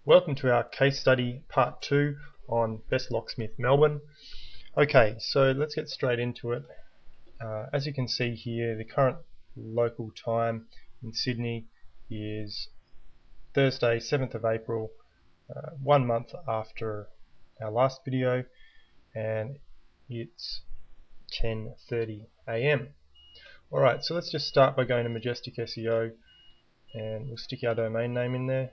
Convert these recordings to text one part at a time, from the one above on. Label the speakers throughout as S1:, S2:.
S1: Welcome to our case study part 2 on Best Locksmith Melbourne. Okay, so let's get straight into it. As you can see here, the current local time in Sydney is Thursday 7th of April, 1 month after our last video, and it's 10:30 AM. Alright, so let's just start by going to Majestic SEO and we'll stick our domain name in there.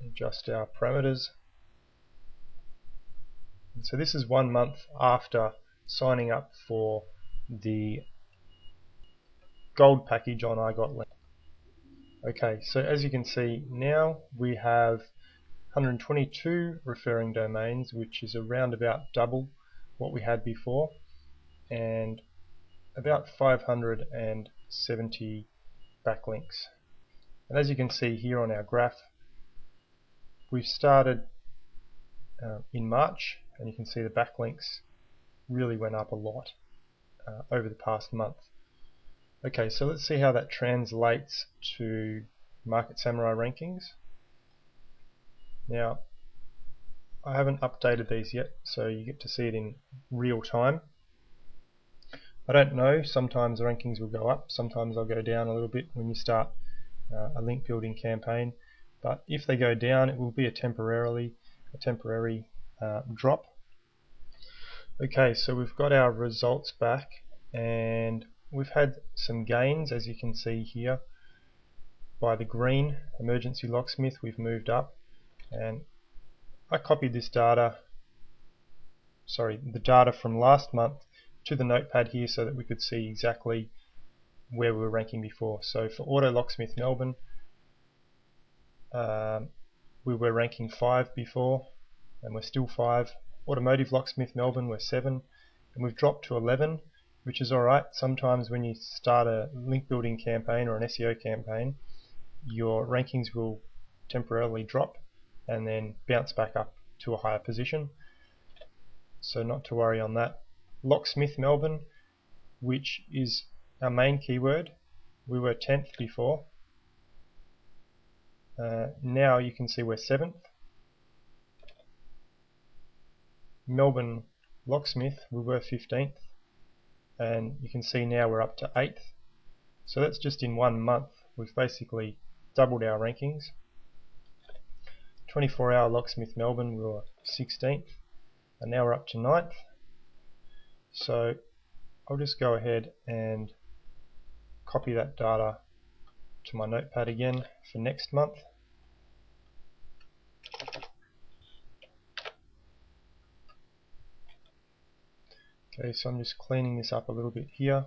S1: Adjust our parameters. And so this is 1 month after signing up for the gold package on I Got Land. Okay, so as you can see now we have 122 referring domains, which is around about double what we had before, and about 570 backlinks. And as you can see here on our graph, we've started in March, and you can see the backlinks really went up a lot over the past month. Okay, so let's see how that translates to Market Samurai rankings. Now, I haven't updated these yet, so you get to see it in real time. I don't know, sometimes the rankings will go up, sometimes they'll go down a little bit when you start a link building campaign, but if they go down, it will be a temporary drop. Okay, so we've got our results back, and we've had some gains, as you can see here. By the green emergency locksmith, we've moved up, and I copied this data, the data from last month to the notepad here so that we could see exactly where we were ranking before. So for Auto Locksmith Melbourne, we were ranking 5 before, and we're still 5. Automotive Locksmith Melbourne, we're 7, and we've dropped to 11, which is alright. Sometimes when you start a link building campaign or an SEO campaign, your rankings will temporarily drop and then bounce back up to a higher position, so not to worry on that. Locksmith Melbourne, which is our main keyword, we were 10th before. Now you can see we're 7th. Melbourne Locksmith, we were 15th, and you can see now we're up to 8th. So that's just in 1 month. We've basically doubled our rankings. 24-hour Locksmith Melbourne, we were 16th, and now we're up to 9th. So I'll just go ahead and copy that data to my notepad again for next month. Okay, so I'm just cleaning this up a little bit here.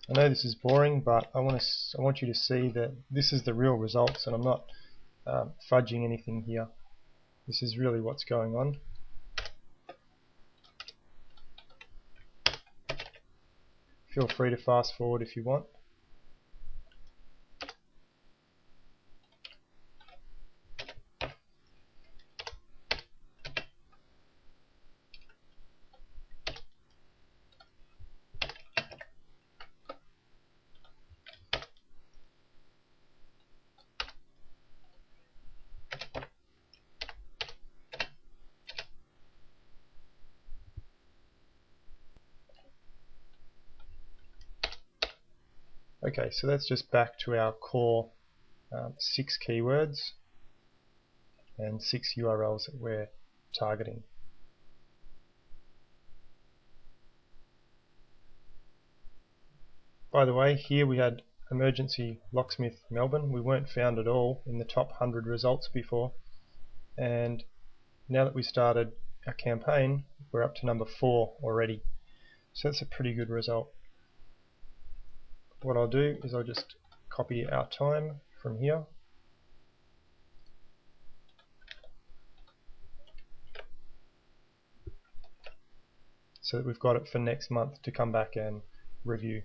S1: I know this is boring, but I want you to see that this is the real results, and I'm not fudging anything here. This is really what's going on. Feel free to fast forward if you want. Okay, so that's just back to our core 6 keywords and 6 URLs that we're targeting. By the way, here we had emergency locksmith Melbourne. We weren't found at all in the top 100 results before, and now that we started our campaign, we're up to number 4 already. So that's a pretty good result. what I'll do is I'll just copy our time from here. So that we've got it for next month to come back and review.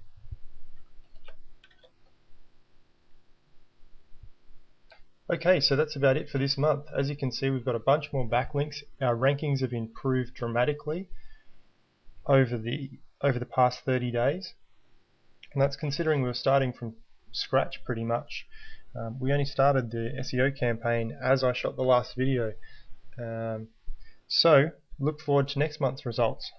S1: Okay, so that's about it for this month. As you can see, we've got a bunch more backlinks. Our rankings have improved dramatically over the past 30 days. And that's considering we were starting from scratch pretty much. We only started the SEO campaign as I shot the last video. So look forward to next month's results.